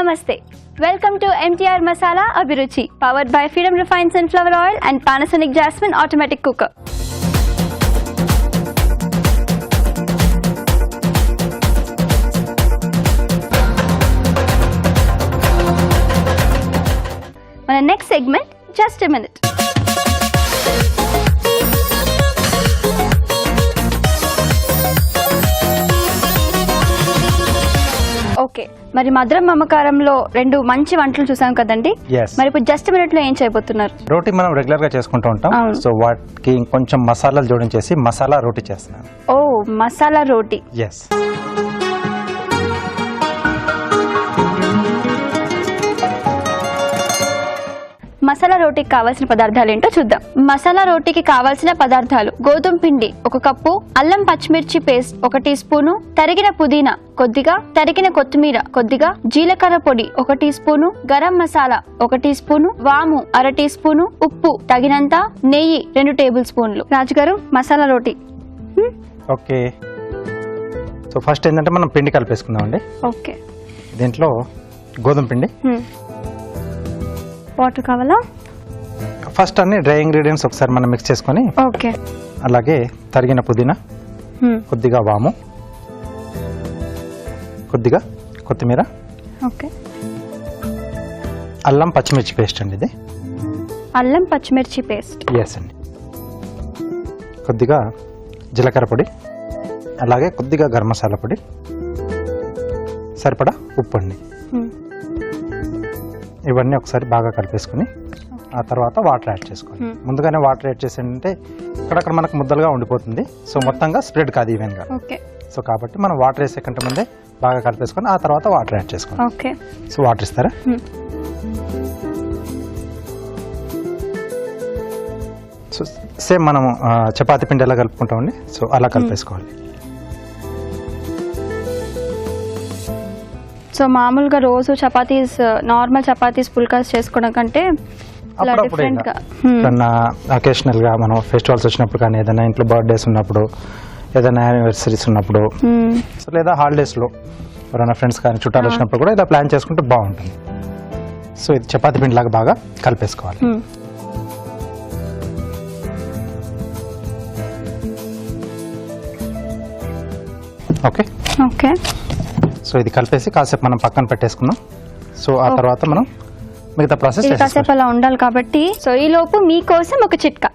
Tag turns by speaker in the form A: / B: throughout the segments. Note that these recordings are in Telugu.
A: Namaste. Welcome to MTR Masala Abhiruchi, powered by Freedom Refined Sunflower Oil and Panasonic Jasmine Automatic Cooker. Our next segment, just a minute. Okay, మరి మధురం మమకారంలో రెండు మంచి వంటలు చూసాం కదండి. మరి ఇప్పుడు జస్ట్ మినిట్ లో ఏం చేయబోతున్నారు?
B: రోటీ మనం రెగ్యులర్ గా చేసుకుంటూ ఉంటాం. సో వాటికి కొంచెం మసాలాలు జోడించేసి మసాలా రోటీ చేస్తున్నాను.
A: ఓ, మసాలా రోటీ.
B: ఎస్.
A: మసాలా రోటీకి కావాల్సిన పదార్థాలు ఏంటో చూద్దాం. మసాలా రోటీకి కావాల్సిన పదార్థాలు: గోధుమ పిండి 1 కప్పు, అల్లం పచ్చిమిర్చి పేస్ట్ 1 టీ స్పూను, తరిగిన పుదీనా కొద్దిగా, తరిగిన కొత్తిమీర కొద్దిగా, జీలకర్ర పొడి 1 teaspoon, garam masala 1 teaspoon, వాము 1/2 టీ స్పూను, ఉప్పు తగినంత, నెయ్యి 2 టేబుల్ స్పూన్లు. రాజుగారు, మసాలా రోటీ.
B: ఓకే, సో ఫస్ట్ ఏంటంటే మనం పిండి కలిపేసుకుందాం అండి.
A: ఓకే,
B: దీంట్లో గోధుమ పిండి,
A: వాటర్ కావాలా?
B: ఫస్ట్ అన్ని డ్రై ఇంగ్రీడియంట్స్ ఒకసారి మనం మిక్స్ చేసుకొని,
A: ఓకే,
B: అలాగే తరిగిన పుదీనా, కొద్దిగా వాము, కొద్దిగా కొత్తిమీర,
A: ఓకే,
B: అల్లం పచ్చిమిర్చి పేస్ట్ అండి. ఇది
A: అల్లం పచ్చిమిర్చి పేస్ట్.
B: ఎస్ అండి. కొద్దిగా జీలకర్ర పొడి, అలాగే కొద్దిగా గరం మసాలా పొడి, సరిపడా ఉప్పు అండి. ఇవన్నీ ఒకసారి బాగా కలిపేసుకుని ఆ తర్వాత వాటర్ యాడ్ చేసుకోవాలి. ముందుగానే వాటర్ యాడ్ చేసేంటే ఇక్కడక్కడ మనకు ముద్దలుగా ఉండిపోతుంది. సో మొత్తంగా స్ప్రెడ్ కాదు ఈవెన్గా. సో కాబట్టి మనం వాటర్ వేసే కంటే ముందే బాగా కలిపేసుకొని ఆ తర్వాత వాటర్ యాడ్ చేసుకోవాలి.
A: ఓకే,
B: సో వాటర్ ఇస్తారా? సో సేమ్ మనము చపాతీ పిండి ఎలా కలుపుకుంటామండి, సో అలా కలిపేసుకోవాలి.
A: సో మామూలుగా రోజు చపాతీస్, నార్మల్ చపాతీస్ పుల్కాస్ చేసుకోవడం కంటే
B: అకేషనల్ గా మనం ఫెస్టివల్స్ వచ్చినప్పుడు కానీ, ఏదైనా ఇంట్లో బర్త్డేస్ ఉన్నప్పుడు, ఏదైనా యానివర్సరీస్ ఉన్నప్పుడు, లేదా హాలిడేస్ లో ఎవరైనా ఫ్రెండ్స్ కానీ చుట్టాలు వచ్చినప్పుడు కూడా ఇలా ప్లాన్ చేసుకుంటే బాగుంటుంది. సో ఇది చపాతీ పిండి లాగా బాగా కలిపేసుకోవాలి. ఓకే
A: ఓకే,
B: సో ఇది కలిపేసి కాసేపు మనం పక్కన పెట్టేసుకున్నాం. సో ఆ తర్వాత మనం మిగతా ప్రాసెస్
A: కాసేపు అలా ఉండాలి కాబట్టి. సో ఈ లోపు మీకోసం ఒక చిట్కా.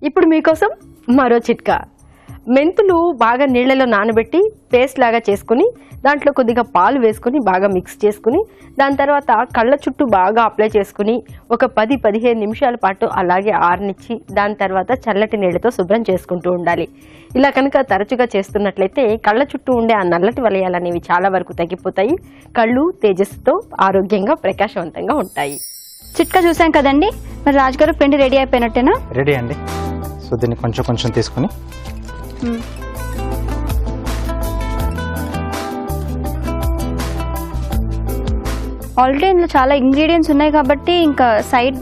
C: ఇప్పుడు మీకోసం మరో చిట్కా. మెంతులు బాగా నీళ్లలో నానబెట్టి పేస్ట్ లాగా చేసుకుని దాంట్లో కొద్దిగా పాలు వేసుకుని బాగా మిక్స్ చేసుకుని దాని తర్వాత కళ్ళ చుట్టూ బాగా అప్లై చేసుకుని ఒక 10-15 నిమిషాల పాటు అలాగే ఆరనిచ్చి దాని తర్వాత చల్లటి నీళ్లతో శుభ్రం చేసుకుంటూ ఉండాలి. ఇలా కనుక తరచుగా చేస్తున్నట్లయితే కళ్ళ చుట్టూ ఉండే ఆ నల్లటి వలయాలు అనేవి చాలా వరకు తగ్గిపోతాయి. కళ్ళు తేజస్సుతో ఆరోగ్యంగా ప్రకాశవంతంగా ఉంటాయి.
A: చిట్కా చూసాం కదండి. మరి రాజుగారు, పిండి రెడీ అయిపోయినట్టేనా?
B: రెడీ అండి. సో దీన్ని కొంచెం కొంచెం తీసుకుని
A: ఆల్రెడీ ఇందులో చాలా ఇంగ్రీడియంట్స్ ఉన్నాయి కాబట్టి ఇంకా సైడ్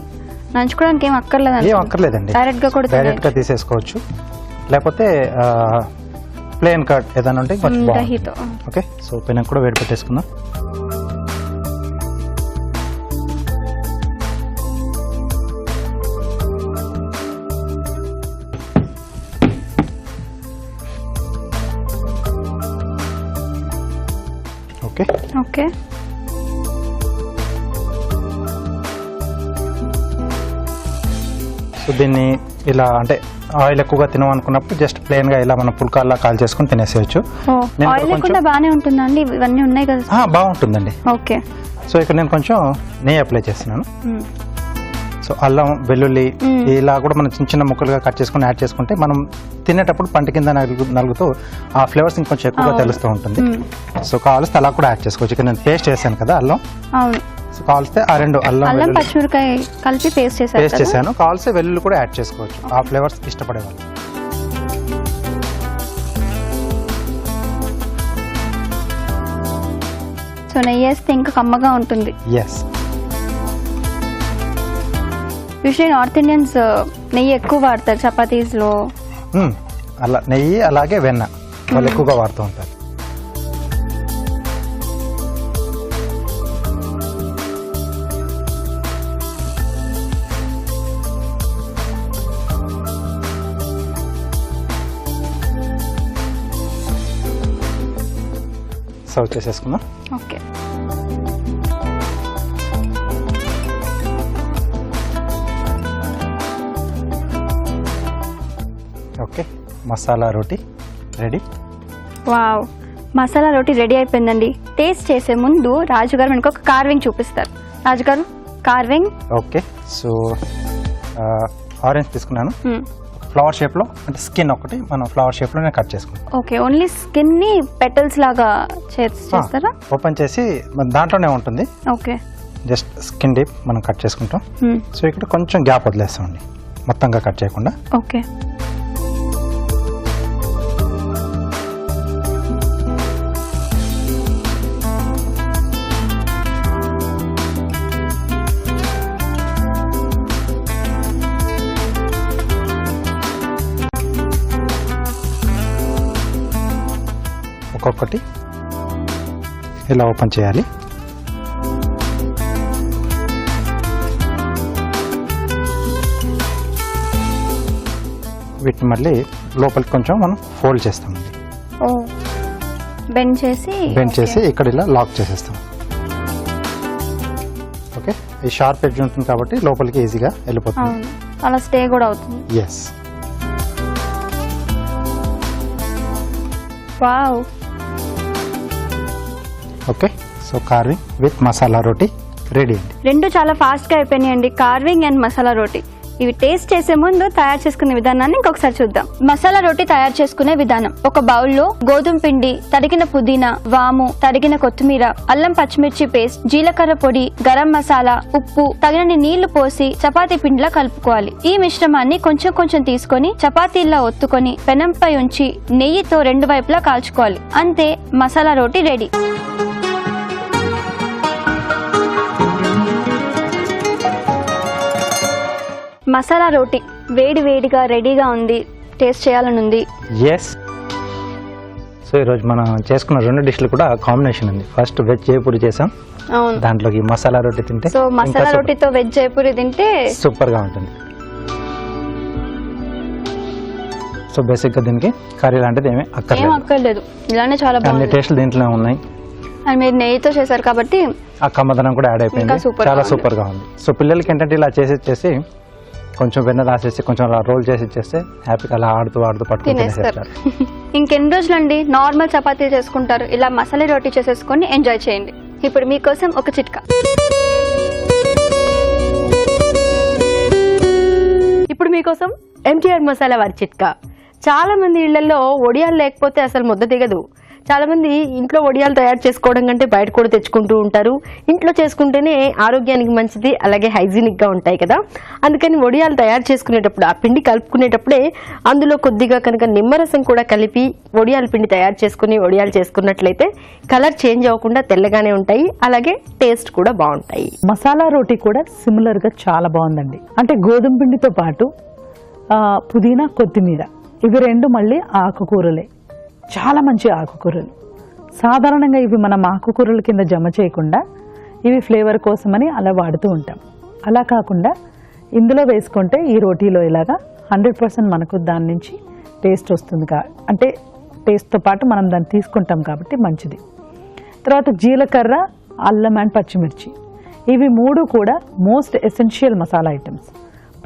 A: నంచుకోవడానికి ఏం
B: అక్కర్లేదండి. డైరెక్ట్ గా తీసేసుకోవచ్చు. లేకపోతే ప్లేన్ కట్ ఏదైనా ఉంటే ఓకే. సో పెనం కూడా వేడి పెట్టేసుకుందాం. ఓకే
A: ఓకే,
B: సో దీన్ని ఇలా అంటే ఆయిల్ ఎక్కువగా తినమనుకున్నప్పుడు జస్ట్ ప్లెయిన్ గా ఇలా మనం పుల్కాల్లా కాల్ చేసుకుని తినేసేయచ్చు.
A: ఆయిల్ లేకుండా బాగానే ఉంటుందండి. ఇవన్నీ ఉన్నాయి కదా.
B: బాగుంటుందండి.
A: ఓకే,
B: సో ఇక్కడ నేను కొంచెం నెయ్యి అప్లై చేస్తున్నాను. సో అల్లం, వెల్లుల్లి ఇలా కూడా మనం చిన్న చిన్న ముక్కలుగా కట్ చేసుకుని యాడ్ చేసుకుంటే మనం తినేటప్పుడు పంట కింద నలుగుతూ ఆ ఫ్లేవర్స్ ఇంకొంచెం ఎక్కువగా తెలుస్తూ ఉంటుంది. సో కావాల్స్తే అలా కూడా యాడ్ చేసుకోవచ్చు. ఇక్కడ నేను పేస్ట్ చేశాను కదా అల్లం. సో కావాల్స్తే ఆ 2 అల్లం
A: పచ్చిమిరకాయ కలిపి పేస్ట్
B: చేశాను. కావాల్స్తే వెల్లుల్లి కూడా యాడ్ చేసుకోవచ్చు ఆ ఫ్లేవర్స్ ఇష్టపడే వాళ్ళు.
A: సో నెయ్యి వేస్తే ఇంకా కమ్మగా ఉంటుంది.
B: ఎస్.
A: యూజువల్లీ నార్త్ ఇండియన్స్ నెయ్యి ఎక్కువ వాడతారు చపాతీస్ లో.
B: అలా నెయ్యి అలాగే వెన్న వాళ్ళు ఎక్కువగా వాడుతూ ఉంటారు. సర్వ్ చేసేసుకుందాం.
A: Okay.
B: Okay, masala roti ready.
A: Wow, masala roti ready అయిపోయిందండి. టేస్ట్ చేసే ముందు రాజుగారు మనకు ఒక కార్వింగ్ చూపిస్తారు. రాజుగారు, కార్వింగ్.
B: ఓకే, సో ఆరెంజ్ తీసుకున్నాను ఫ్లవర్ షేప్లో, అంటే స్కిన్ ఒకటి మనం ఫ్లవర్ షేప్లో నేను కట్ చేసుకున్నాను.
A: ఓకే, ఓన్లీ స్కిన్ ని పెటల్స్ లాగా చేస్తారా?
B: ఓపెన్ చేసి దాంట్లోనే ఉంటుంది.
A: ఓకే,
B: జస్ట్ స్కిన్ డీప్ మనం కట్ చేసుకుంటాం. సో ఇక్కడ కొంచెం గ్యాప్ వదిలేస్తామండి, మొత్తంగా కట్ చేయకుండా.
A: ఓకే.
B: ఒక్కొక్కటి ఇలా ఓపెన్ చేయాలి. వీటిని మళ్ళీ లోపలికి కొంచెం మనం ఫోల్డ్ చేస్తామండి.
A: బెండ్ చేసి
B: ఇక్కడ ఇలా లాక్ చేసేస్తాం. ఓకే, ఈ షార్ప్ ఎడ్జ్ ఉంటుంది కాబట్టి లోపలికి ఈజీగా వెళ్ళిపోతుంది.
A: అలా స్టే కూడా అవుతుంది.
B: Yes.
A: Wow.
B: Okay, so carving with masala roti ready అండి.
A: రెండు చాలా ఫాస్ట్గా అయిపోయినాయండి, కార్వింగ్ అండ్ మసాలా రోటీ. ఇవి టేస్ట్ చేసే ముందు తయారు చేసుకునే విధానాన్ని ఇంకొకసారి చూద్దాం. మసాలా రోటీ తయారు చేసుకునే విధానం: ఒక బౌల్లో గోధుమ పిండి, తరిగిన పుదీనా, వాము, తరిగిన కొత్తిమీర, అల్లం పచ్చిమిర్చి పేస్ట్, జీలకర్ర పొడి, గరం మసాలా, ఉప్పు, తగినన్ని నీళ్లు పోసి చపాతీ పిండిలా కలుపుకోవాలి. ఈ మిశ్రమాన్ని కొంచెం కొంచెం తీసుకొని చపాతీల్లా ఒత్తుకొని పెనంపై ఉంచి నెయ్యితో రెండు వైపులా కాల్చుకోవాలి. అంతే, మసాలా రోటీ రెడీ. మసాలా రోటీ వేడి వేడిగా రెడీగా ఉంది, టేస్ట్ చేయాలని ఉంది.
B: ఎస్. సో ఈరోజు మనం చేసుకున్న రెండు డిష్లు కూడా కాంబినేషన్ ఉంది. ఫస్ట్ వెజ్ జైపూరి చేసాం, దాంట్లోకి మసాలా రోటీ తింటే,
A: సో మసాలా రోటీతో వెజ్ జైపూరి తింటే
B: సూపర్ గా ఉంటుంది. సో బేసిక్ గా దీనికి కర్రీ లాంటిది ఏమీ
A: అక్కర్లేదు, ఇలానే చాలా బాగుంది.
B: అన్ని టేస్ట్లు దీంట్లోనే ఉన్నాయి.
A: అండ్ మీరు నెయ్యితో చేశారు కాబట్టి
B: ఆ కమ్మదనం కూడా యాడ్ అయిపోయింది, చాలా సూపర్ గా ఉంది. సో పిల్లలకి ఏంటంటే ఇలా చేసి కొంచెం వెన్న రాసేసి కొంచెం అలా రోల్ చేసి ఇచ్చేస్తే హ్యాపీగా అలా ఆడుతూ పట్టుకుని తినేస్తారు.
A: ఇంకెన్ని రోజులండి నార్మల్ చపాతీలు చేసుకుంటారు, ఇలా మసాలా రోటీ చేసేసుకొని ఎంజాయ్ చేయండి. ఇప్పుడు మీకోసం ఒక చిట్కా.
C: ఇప్పుడు మీకోసం ఎంటీఆర్ మసాలా వారి చిట్కా. చాలా మంది ఇళ్లలో వడియాలు లేకపోతే అసలు ముద్ద దిగదు. చాలా మంది ఇంట్లో వడియాలు తయారు చేసుకోవడం కంటే బయట కూడా తెచ్చుకుంటూ ఉంటారు. ఇంట్లో చేసుకుంటేనే ఆరోగ్యానికి మంచిది, అలాగే హైజీనిక్ గా ఉంటాయి కదా. అందుకని వడియాలు తయారు చేసుకునేటప్పుడు, ఆ పిండి కలుపుకునేటప్పుడే అందులో కొద్దిగా కనుక నిమ్మరసం కూడా కలిపి వడియాల పిండి తయారు చేసుకుని వడియాలు చేసుకున్నట్లయితే కలర్ చేంజ్ అవ్వకుండా తెల్లగానే ఉంటాయి, అలాగే టేస్ట్ కూడా బాగుంటాయి.
D: మసాలా రోటీ కూడా సిమిలర్ గా చాలా బాగుందండి. అంటే గోధుమ పిండితో పాటు పుదీనా, కొత్తిమీర, ఇవి రెండు మళ్ళీ ఆకుకూరలే, చాలా మంచి ఆకుకూరలు. సాధారణంగా ఇవి మనం ఆకుకూరల కింద జమ చేయకుండా ఇవి ఫ్లేవర్ కోసమని అలా వాడుతూ ఉంటాం. అలా కాకుండా ఇందులో వేసుకుంటే ఈ రోటీలో ఇలాగా 100% మనకు దాని నుంచి టేస్ట్ వస్తుంది. అంటే టేస్ట్తో పాటు మనం దాన్ని తీసుకుంటాం కాబట్టి మంచిది. తర్వాత జీలకర్ర, అల్లం అండ్ పచ్చిమిర్చి, ఇవి మూడు కూడా మోస్ట్ ఎసెన్షియల్ మసాలా ఐటమ్స్.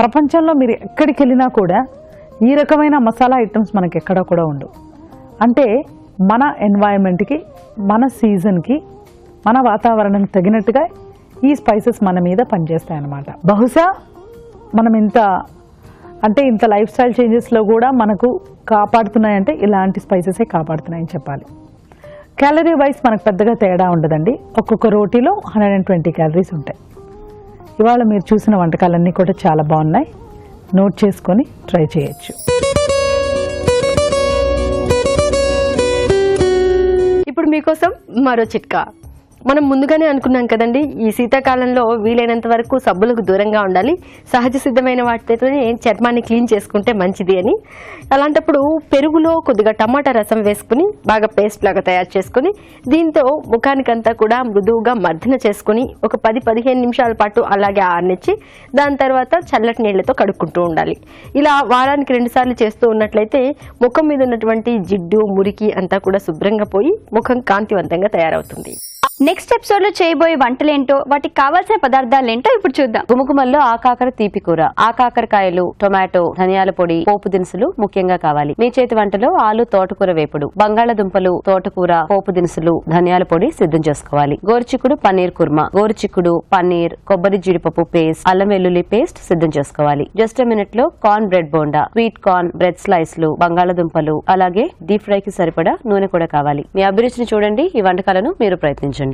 D: ప్రపంచంలో మీరు ఎక్కడికి వెళ్ళినా కూడా ఈ రకమైన మసాలా ఐటమ్స్ మనకి ఎక్కడ కూడా ఉండవు. అంటే మన ఎన్వైరన్మెంట్కి, మన సీజన్కి, మన వాతావరణానికి తగినట్టుగా ఈ స్పైసెస్ మన మీద పనిచేస్తాయన్నమాట. బహుశా మనం ఇంత లైఫ్ స్టైల్ చేంజెస్లో కూడా మనకు కాపాడుతున్నాయంటే ఇలాంటి స్పైసెసే కాపాడుతున్నాయని చెప్పాలి. క్యాలరీ వైజ్ మనకు పెద్దగా తేడా ఉండదండి. ఒక్కొక్క రోటీలో 120 క్యాలరీస్ ఉంటాయి. ఇవాళ మీరు చూసిన వంటకాలన్నీ కూడా చాలా బాగున్నాయి, నోట్ చేసుకొని ట్రై చేయొచ్చు.
C: ఇప్పుడు మీకోసం మరో చిట్కా. మనం ముందుగానే అనుకున్నాం కదండి, ఈ శీతాకాలంలో వీలైనంత వరకు సబ్బులకు దూరంగా ఉండాలి, సహజ సిద్ధమైన వాటితోనే చర్మాన్ని క్లీన్ చేసుకుంటే మంచిది అని. అలాంటప్పుడు పెరుగులో కొద్దిగా టమాటా రసం వేసుకుని బాగా పేస్ట్ లాగా తయారు చేసుకుని దీంతో ముఖానికంతా కూడా మృదువుగా మర్దన చేసుకుని ఒక 10-15 నిమిషాల పాటు అలాగే ఆరనిచ్చి దాని తర్వాత చల్లటి నీళ్లతో కడుక్కుంటూ ఉండాలి. ఇలా వారానికి 2 సార్లు చేస్తూ ఉన్నట్లయితే ముఖం మీద ఉన్నటువంటి జిడ్డు మురికి అంతా కూడా శుభ్రంగా పోయి ముఖం కాంతివంతంగా తయారవుతుంది.
A: నెక్స్ట్ ఎపిసోడ్ లో చేయబోయే వంటలేంటో, వాటికి కావాల్సిన పదార్థాలేంటో ఇప్పుడు చూద్దాం.
E: గుమగుమల్లో ఆకాకర తీపి కూర, ఆకాకరకాయలు, టొమాటో, ధనియాల పొడి, పోపు దినుసులు ముఖ్యంగా కావాలి. మీ చేతి వంటలో ఆలు తోటకూర వేపుడు, బంగాళదుంపలు, తోటకూర, పోపు దినుసులు, ధనియాల పొడి సిద్ధం చేసుకోవాలి. గోరుచిక్కుడు పన్నీర్ కుర్మా, గోరుచిక్కుడు, పన్నీర్, కొబ్బరి జీడిపప్పు పేస్ట్, అల్లం వెల్లుల్లి పేస్ట్ సిద్ధం చేసుకోవాలి. జస్ట్ మినిట్ లో corn bread bonda, sweet corn bread స్లైస్లు, బంగాళదుంపలు, అలాగే డీప్ ఫ్రై కి సరిపడా నూనె కూడా కావాలి. మీ అభిరుచిని చూడండి, ఈ వంటకాలను మీరు ప్రయత్నించండి.